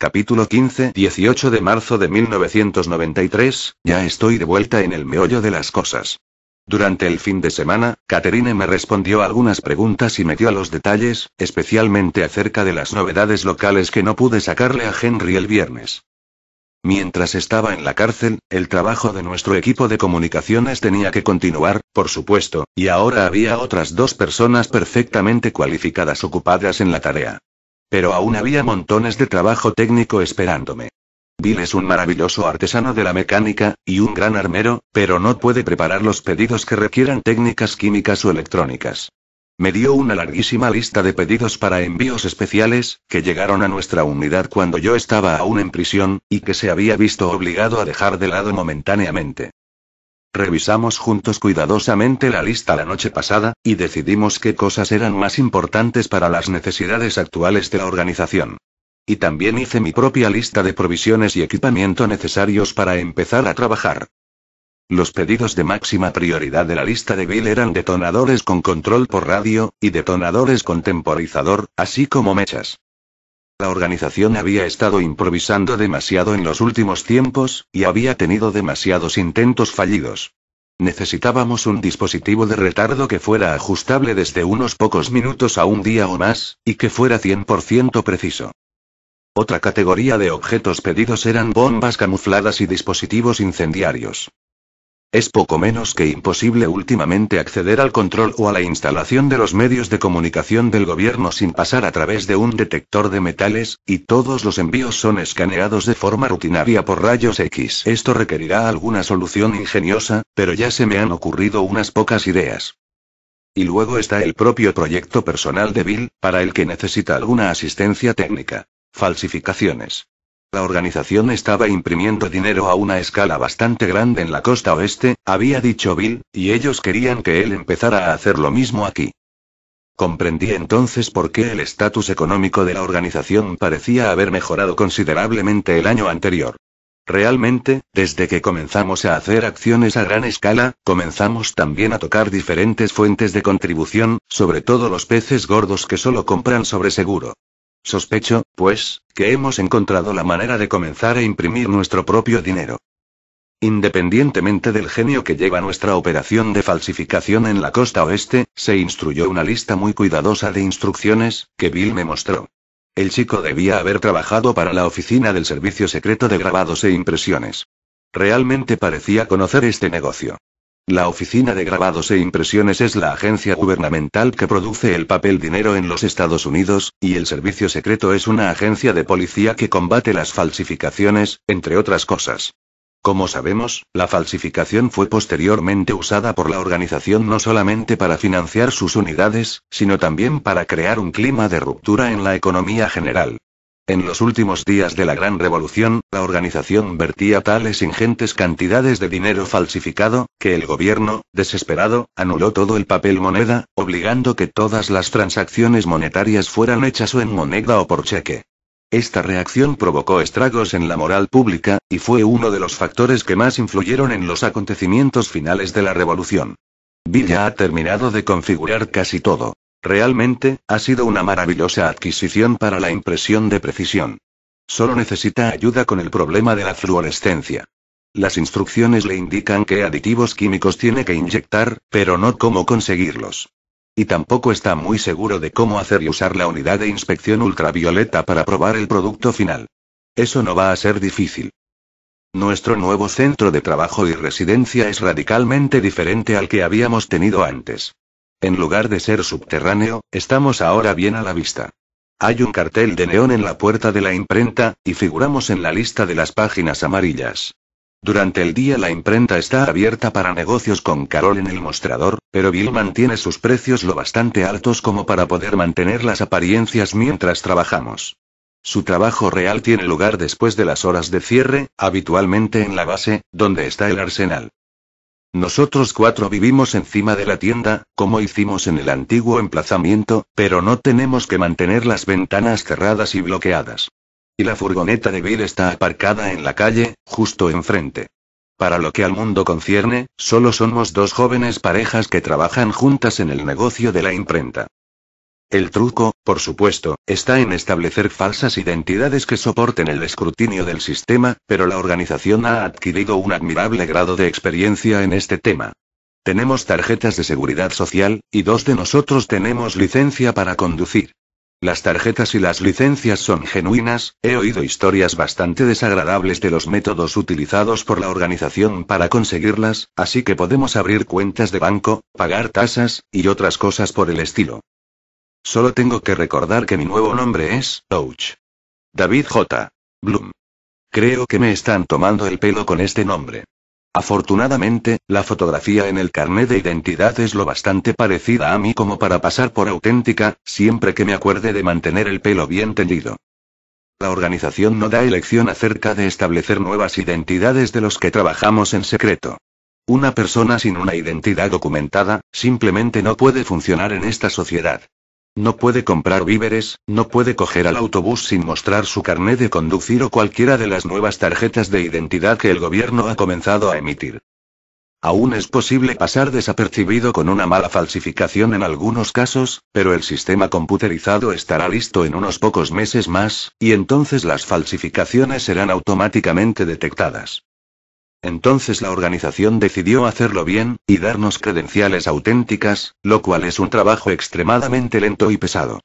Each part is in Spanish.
Capítulo 15, 18 de marzo de 1993, ya estoy de vuelta en el meollo de las cosas. Durante el fin de semana, Catherine me respondió algunas preguntas y me dio los detalles, especialmente acerca de las novedades locales que no pude sacarle a Henry el viernes. Mientras estaba en la cárcel, el trabajo de nuestro equipo de comunicaciones tenía que continuar, por supuesto, y ahora había otras 2 personas perfectamente cualificadas ocupadas en la tarea. Pero aún había montones de trabajo técnico esperándome. Bill es un maravilloso artesano de la mecánica, y un gran armero, pero no puede preparar los pedidos que requieran técnicas químicas o electrónicas. Me dio una larguísima lista de pedidos para envíos especiales, que llegaron a nuestra unidad cuando yo estaba aún en prisión, y que se había visto obligado a dejar de lado momentáneamente. Revisamos juntos cuidadosamente la lista la noche pasada, y decidimos qué cosas eran más importantes para las necesidades actuales de la organización. Y también hice mi propia lista de provisiones y equipamiento necesarios para empezar a trabajar. Los pedidos de máxima prioridad de la lista de Bill eran detonadores con control por radio, y detonadores con temporizador, así como mechas. La organización había estado improvisando demasiado en los últimos tiempos, y había tenido demasiados intentos fallidos. Necesitábamos un dispositivo de retardo que fuera ajustable desde unos pocos minutos a un día o más, y que fuera 100% preciso. Otra categoría de objetos pedidos eran bombas camufladas y dispositivos incendiarios. Es poco menos que imposible últimamente acceder al control o a la instalación de los medios de comunicación del gobierno sin pasar a través de un detector de metales, y todos los envíos son escaneados de forma rutinaria por rayos X. Esto requerirá alguna solución ingeniosa, pero ya se me han ocurrido unas pocas ideas. Y luego está el propio proyecto personal de Bill, para el que necesita alguna asistencia técnica. Falsificaciones. La organización estaba imprimiendo dinero a una escala bastante grande en la costa oeste, había dicho Bill, y ellos querían que él empezara a hacer lo mismo aquí. Comprendí entonces por qué el estatus económico de la organización parecía haber mejorado considerablemente el año anterior. Realmente, desde que comenzamos a hacer acciones a gran escala, comenzamos también a tocar diferentes fuentes de contribución, sobre todo los peces gordos que solo compran sobre seguro. Sospecho, pues, que hemos encontrado la manera de comenzar a imprimir nuestro propio dinero. Independientemente del genio que lleva nuestra operación de falsificación en la costa oeste, se instruyó una lista muy cuidadosa de instrucciones, que Bill me mostró. El chico debía haber trabajado para la oficina del Servicio Secreto de Grabados e Impresiones. Realmente parecía conocer este negocio. La Oficina de Grabados e Impresiones es la agencia gubernamental que produce el papel dinero en los Estados Unidos, y el Servicio Secreto es una agencia de policía que combate las falsificaciones, entre otras cosas. Como sabemos, la falsificación fue posteriormente usada por la organización no solamente para financiar sus unidades, sino también para crear un clima de ruptura en la economía general. En los últimos días de la Gran Revolución, la organización vertía tales ingentes cantidades de dinero falsificado, que el gobierno, desesperado, anuló todo el papel moneda, obligando que todas las transacciones monetarias fueran hechas o en moneda o por cheque. Esta reacción provocó estragos en la moral pública, y fue uno de los factores que más influyeron en los acontecimientos finales de la revolución. Bill ya ha terminado de configurar casi todo. Realmente, ha sido una maravillosa adquisición para la impresión de precisión. Solo necesita ayuda con el problema de la fluorescencia. Las instrucciones le indican qué aditivos químicos tiene que inyectar, pero no cómo conseguirlos. Y tampoco está muy seguro de cómo hacer y usar la unidad de inspección ultravioleta para probar el producto final. Eso no va a ser difícil. Nuestro nuevo centro de trabajo y residencia es radicalmente diferente al que habíamos tenido antes. En lugar de ser subterráneo, estamos ahora bien a la vista. Hay un cartel de neón en la puerta de la imprenta, y figuramos en la lista de las páginas amarillas. Durante el día la imprenta está abierta para negocios con Carol en el mostrador, pero Bill mantiene sus precios lo bastante altos como para poder mantener las apariencias mientras trabajamos. Su trabajo real tiene lugar después de las horas de cierre, habitualmente en la base, donde está el arsenal. Nosotros 4 vivimos encima de la tienda, como hicimos en el antiguo emplazamiento, pero no tenemos que mantener las ventanas cerradas y bloqueadas. Y la furgoneta de Bill está aparcada en la calle, justo enfrente. Para lo que al mundo concierne, solo somos 2 jóvenes parejas que trabajan juntas en el negocio de la imprenta. El truco, por supuesto, está en establecer falsas identidades que soporten el escrutinio del sistema, pero la organización ha adquirido un admirable grado de experiencia en este tema. Tenemos tarjetas de seguridad social, y 2 de nosotros tenemos licencia para conducir. Las tarjetas y las licencias son genuinas. He oído historias bastante desagradables de los métodos utilizados por la organización para conseguirlas, así que podemos abrir cuentas de banco, pagar tasas, y otras cosas por el estilo. Solo tengo que recordar que mi nuevo nombre es Ouch. David J. Bloom. Creo que me están tomando el pelo con este nombre. Afortunadamente, la fotografía en el carnet de identidad es lo bastante parecida a mí como para pasar por auténtica, siempre que me acuerde de mantener el pelo bien tendido. La organización no da elección acerca de establecer nuevas identidades de los que trabajamos en secreto. Una persona sin una identidad documentada, simplemente no puede funcionar en esta sociedad. No puede comprar víveres, no puede coger al autobús sin mostrar su carnet de conducir o cualquiera de las nuevas tarjetas de identidad que el gobierno ha comenzado a emitir. Aún es posible pasar desapercibido con una mala falsificación en algunos casos, pero el sistema computerizado estará listo en unos pocos meses más, y entonces las falsificaciones serán automáticamente detectadas. Entonces la organización decidió hacerlo bien, y darnos credenciales auténticas, lo cual es un trabajo extremadamente lento y pesado.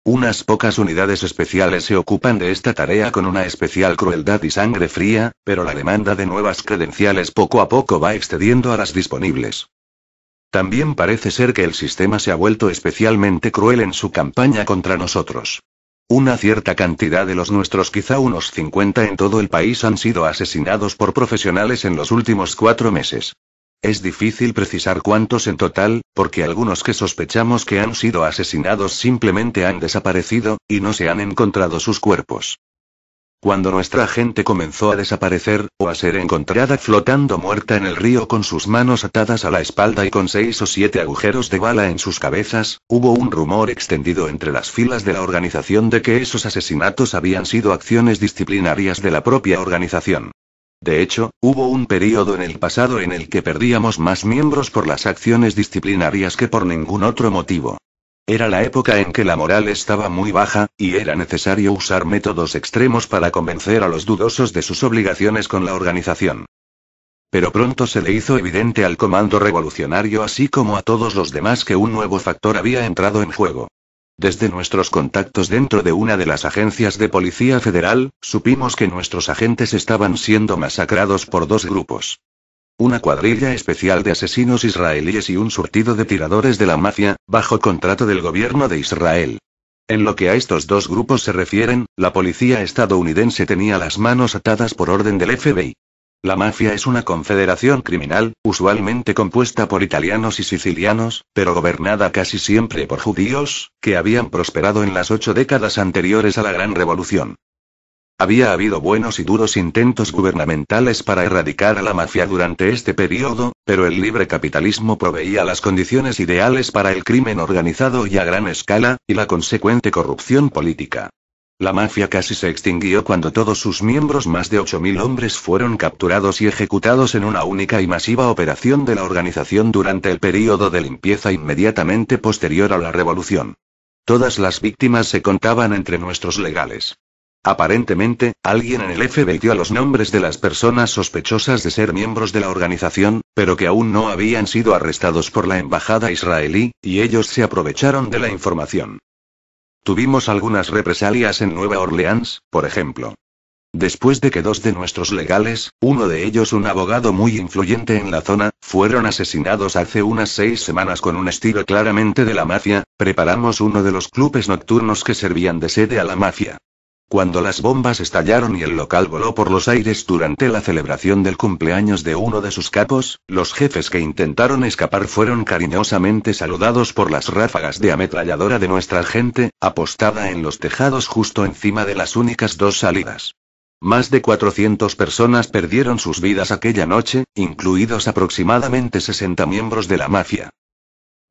Unas pocas unidades especiales se ocupan de esta tarea con una especial crueldad y sangre fría, pero la demanda de nuevas credenciales poco a poco va excediendo a las disponibles. También parece ser que el sistema se ha vuelto especialmente cruel en su campaña contra nosotros. Una cierta cantidad de los nuestros, quizá unos 50 en todo el país, han sido asesinados por profesionales en los últimos 4 meses. Es difícil precisar cuántos en total, porque algunos que sospechamos que han sido asesinados simplemente han desaparecido, y no se han encontrado sus cuerpos. Cuando nuestra gente comenzó a desaparecer, o a ser encontrada flotando muerta en el río con sus manos atadas a la espalda y con 6 o 7 agujeros de bala en sus cabezas, hubo un rumor extendido entre las filas de la organización de que esos asesinatos habían sido acciones disciplinarias de la propia organización. De hecho, hubo un período en el pasado en el que perdíamos más miembros por las acciones disciplinarias que por ningún otro motivo. Era la época en que la moral estaba muy baja, y era necesario usar métodos extremos para convencer a los dudosos de sus obligaciones con la organización. Pero pronto se le hizo evidente al comando revolucionario, así como a todos los demás, que un nuevo factor había entrado en juego. Desde nuestros contactos dentro de una de las agencias de policía federal, supimos que nuestros agentes estaban siendo masacrados por 2 grupos. Una cuadrilla especial de asesinos israelíes y un surtido de tiradores de la mafia, bajo contrato del gobierno de Israel. En lo que a estos 2 grupos se refieren, la policía estadounidense tenía las manos atadas por orden del FBI. La mafia es una confederación criminal, usualmente compuesta por italianos y sicilianos, pero gobernada casi siempre por judíos, que habían prosperado en las 8 décadas anteriores a la Gran Revolución. Había habido buenos y duros intentos gubernamentales para erradicar a la mafia durante este periodo, pero el libre capitalismo proveía las condiciones ideales para el crimen organizado y a gran escala, y la consecuente corrupción política. La mafia casi se extinguió cuando todos sus miembros, más de 8.000 hombres, fueron capturados y ejecutados en una única y masiva operación de la organización durante el período de limpieza inmediatamente posterior a la revolución. Todas las víctimas se contaban entre nuestros legales. Aparentemente, alguien en el FBI dio los nombres de las personas sospechosas de ser miembros de la organización, pero que aún no habían sido arrestados por la embajada israelí, y ellos se aprovecharon de la información. Tuvimos algunas represalias en Nueva Orleans, por ejemplo. Después de que 2 de nuestros legales, uno de ellos un abogado muy influyente en la zona, fueron asesinados hace unas 6 semanas con un estilo claramente de la mafia, preparamos uno de los clubes nocturnos que servían de sede a la mafia. Cuando las bombas estallaron y el local voló por los aires durante la celebración del cumpleaños de uno de sus capos, los jefes que intentaron escapar fueron cariñosamente saludados por las ráfagas de ametralladora de nuestra gente, apostada en los tejados justo encima de las únicas 2 salidas. Más de 400 personas perdieron sus vidas aquella noche, incluidos aproximadamente 60 miembros de la mafia.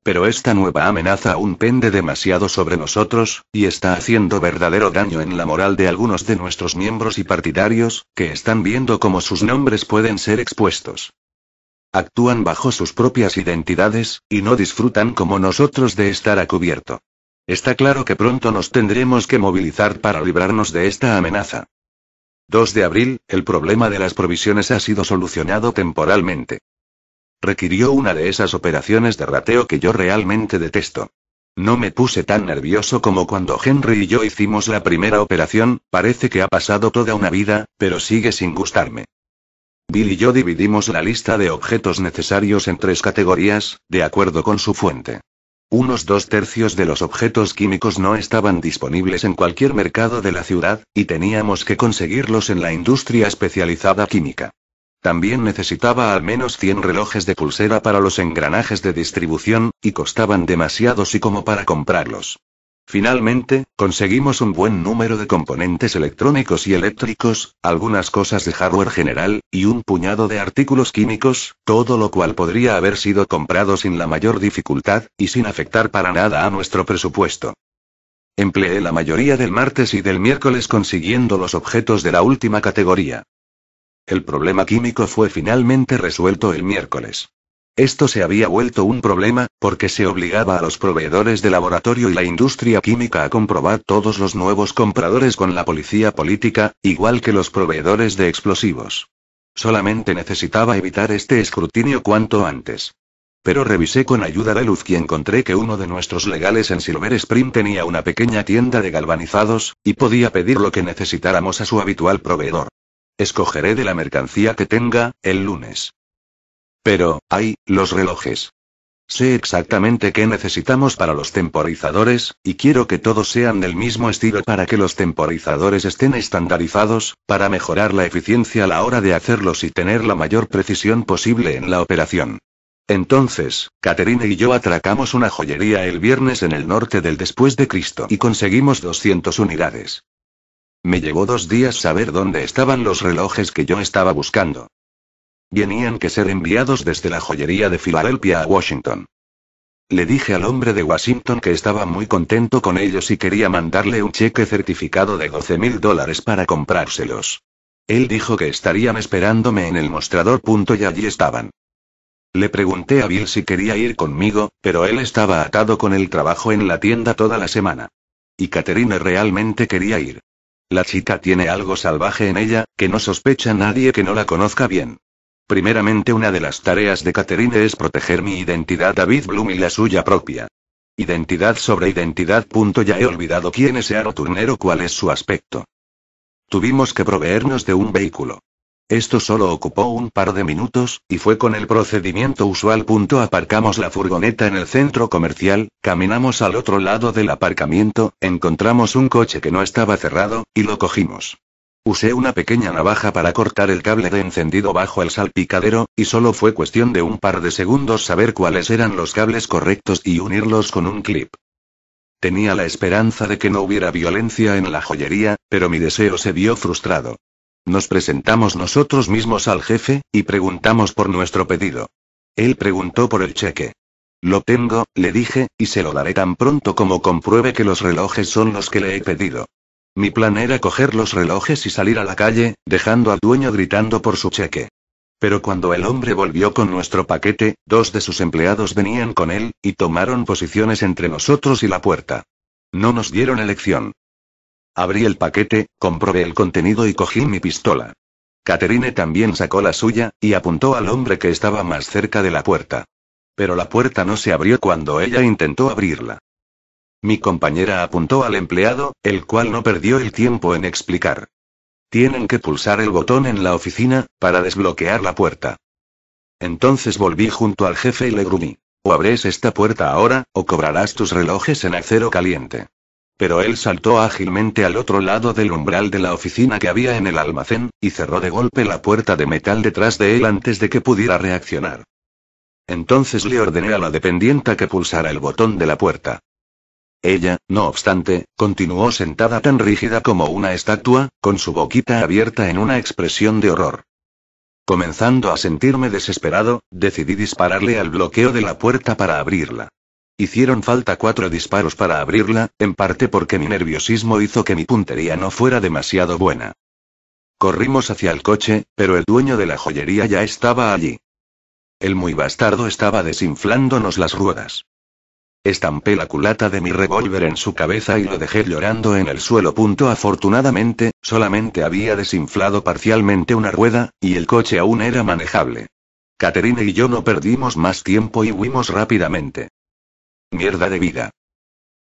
Pero esta nueva amenaza aún pende demasiado sobre nosotros, y está haciendo verdadero daño en la moral de algunos de nuestros miembros y partidarios, que están viendo cómo sus nombres pueden ser expuestos. Actúan bajo sus propias identidades, y no disfrutan como nosotros de estar a cubierto. Está claro que pronto nos tendremos que movilizar para librarnos de esta amenaza. 2 de abril, el problema de las provisiones ha sido solucionado temporalmente. Requirió una de esas operaciones de rateo que yo realmente detesto. No me puse tan nervioso como cuando Henry y yo hicimos la primera operación, parece que ha pasado toda una vida, pero sigue sin gustarme. Bill y yo dividimos la lista de objetos necesarios en 3 categorías, de acuerdo con su fuente. Unos 2/3 de los objetos químicos no estaban disponibles en cualquier mercado de la ciudad, y teníamos que conseguirlos en la industria especializada química. También necesitaba al menos 100 relojes de pulsera para los engranajes de distribución, y costaban demasiados y como para comprarlos. Finalmente, conseguimos un buen número de componentes electrónicos y eléctricos, algunas cosas de hardware general, y un puñado de artículos químicos, todo lo cual podría haber sido comprado sin la mayor dificultad, y sin afectar para nada a nuestro presupuesto. Empleé la mayoría del martes y del miércoles consiguiendo los objetos de la última categoría. El problema químico fue finalmente resuelto el miércoles. Esto se había vuelto un problema, porque se obligaba a los proveedores de laboratorio y la industria química a comprobar todos los nuevos compradores con la policía política, igual que los proveedores de explosivos. Solamente necesitaba evitar este escrutinio cuanto antes. Pero revisé con ayuda de Luz y encontré que uno de nuestros legales en Silver Spring tenía una pequeña tienda de galvanizados, y podía pedir lo que necesitáramos a su habitual proveedor. Escogeré de la mercancía que tenga, el lunes. Pero, los relojes. Sé exactamente qué necesitamos para los temporizadores, y quiero que todos sean del mismo estilo para que los temporizadores estén estandarizados, para mejorar la eficiencia a la hora de hacerlos y tener la mayor precisión posible en la operación. Entonces, Catherine y yo atracamos una joyería el viernes en el norte del después de Cristo y conseguimos 200 unidades. Me llevó 2 días saber dónde estaban los relojes que yo estaba buscando. Tenían que ser enviados desde la joyería de Filadelfia a Washington. Le dije al hombre de Washington que estaba muy contento con ellos y quería mandarle un cheque certificado de $12,000 para comprárselos. Él dijo que estarían esperándome en el mostrador. Y allí estaban. Le pregunté a Bill si quería ir conmigo, pero él estaba atado con el trabajo en la tienda toda la semana. Y Catherine realmente quería ir. La chica tiene algo salvaje en ella, que no sospecha nadie que no la conozca bien. Primeramente, una de las tareas de Catherine es proteger mi identidad David Bloom y la suya propia. Identidad sobre identidad. Ya he olvidado quién es Earl Turner o cuál es su aspecto. Tuvimos que proveernos de un vehículo. Esto solo ocupó un par de minutos, y fue con el procedimiento usual. Aparcamos la furgoneta en el centro comercial, caminamos al otro lado del aparcamiento, encontramos un coche que no estaba cerrado, y lo cogimos. Usé una pequeña navaja para cortar el cable de encendido bajo el salpicadero, y solo fue cuestión de un par de segundos saber cuáles eran los cables correctos y unirlos con un clip. Tenía la esperanza de que no hubiera violencia en la joyería, pero mi deseo se vio frustrado. Nos presentamos nosotros mismos al jefe, y preguntamos por nuestro pedido. Él preguntó por el cheque. Lo tengo, le dije, y se lo daré tan pronto como compruebe que los relojes son los que le he pedido. Mi plan era coger los relojes y salir a la calle, dejando al dueño gritando por su cheque. Pero cuando el hombre volvió con nuestro paquete, 2 de sus empleados venían con él, y tomaron posiciones entre nosotros y la puerta. No nos dieron elección. Abrí el paquete, comprobé el contenido y cogí mi pistola. Catherine también sacó la suya, y apuntó al hombre que estaba más cerca de la puerta. Pero la puerta no se abrió cuando ella intentó abrirla. Mi compañera apuntó al empleado, el cual no perdió el tiempo en explicar. Tienen que pulsar el botón en la oficina, para desbloquear la puerta. Entonces volví junto al jefe y le gruñí. O abres esta puerta ahora, o cobrarás tus relojes en acero caliente. Pero él saltó ágilmente al otro lado del umbral de la oficina que había en el almacén, y cerró de golpe la puerta de metal detrás de él antes de que pudiera reaccionar. Entonces le ordené a la dependienta que pulsara el botón de la puerta. Ella, no obstante, continuó sentada tan rígida como una estatua, con su boquita abierta en una expresión de horror. Comenzando a sentirme desesperado, decidí dispararle al bloqueo de la puerta para abrirla. Hicieron falta 4 disparos para abrirla, en parte porque mi nerviosismo hizo que mi puntería no fuera demasiado buena. Corrimos hacia el coche, pero el dueño de la joyería ya estaba allí. El muy bastardo estaba desinflándonos las ruedas. Estampé la culata de mi revólver en su cabeza y lo dejé llorando en el suelo. Afortunadamente, solamente había desinflado parcialmente una rueda, y el coche aún era manejable. Catherine y yo no perdimos más tiempo y huimos rápidamente. Mierda de vida.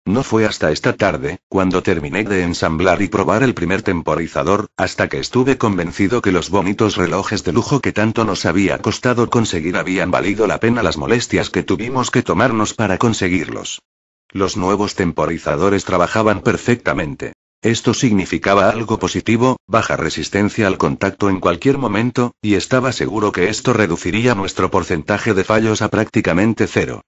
No fue hasta esta tarde, cuando terminé de ensamblar y probar el primer temporizador, hasta que estuve convencido que los bonitos relojes de lujo que tanto nos había costado conseguir habían valido la pena las molestias que tuvimos que tomarnos para conseguirlos. Los nuevos temporizadores trabajaban perfectamente. Esto significaba algo positivo, baja resistencia al contacto en cualquier momento, y estaba seguro que esto reduciría nuestro porcentaje de fallos a prácticamente cero.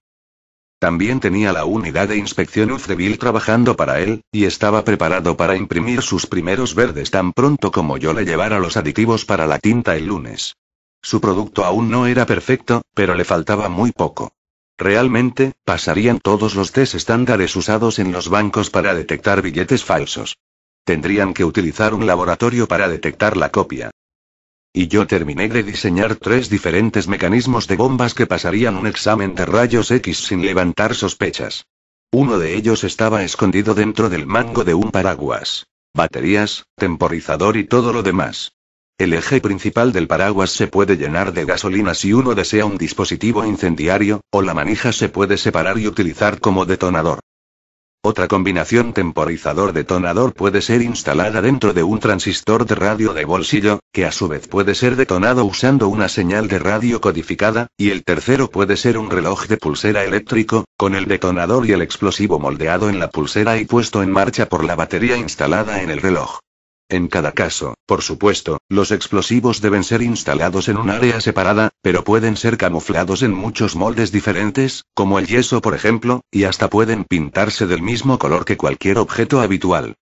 También tenía la unidad de inspección Utheville trabajando para él, y estaba preparado para imprimir sus primeros verdes tan pronto como yo le llevara los aditivos para la tinta el lunes. Su producto aún no era perfecto, pero le faltaba muy poco. Realmente, pasarían todos los test estándares usados en los bancos para detectar billetes falsos. Tendrían que utilizar un laboratorio para detectar la copia. Y yo terminé de diseñar 3 diferentes mecanismos de bombas que pasarían un examen de rayos X sin levantar sospechas. Uno de ellos estaba escondido dentro del mango de un paraguas. Baterías, temporizador y todo lo demás. El eje principal del paraguas se puede llenar de gasolina si uno desea un dispositivo incendiario, o la manija se puede separar y utilizar como detonador. Otra combinación temporizador-detonador puede ser instalada dentro de un transistor de radio de bolsillo, que a su vez puede ser detonado usando una señal de radio codificada, y el tercero puede ser un reloj de pulsera eléctrico, con el detonador y el explosivo moldeado en la pulsera y puesto en marcha por la batería instalada en el reloj. En cada caso, por supuesto, los explosivos deben ser instalados en un área separada, pero pueden ser camuflados en muchos moldes diferentes, como el yeso por ejemplo, y hasta pueden pintarse del mismo color que cualquier objeto habitual.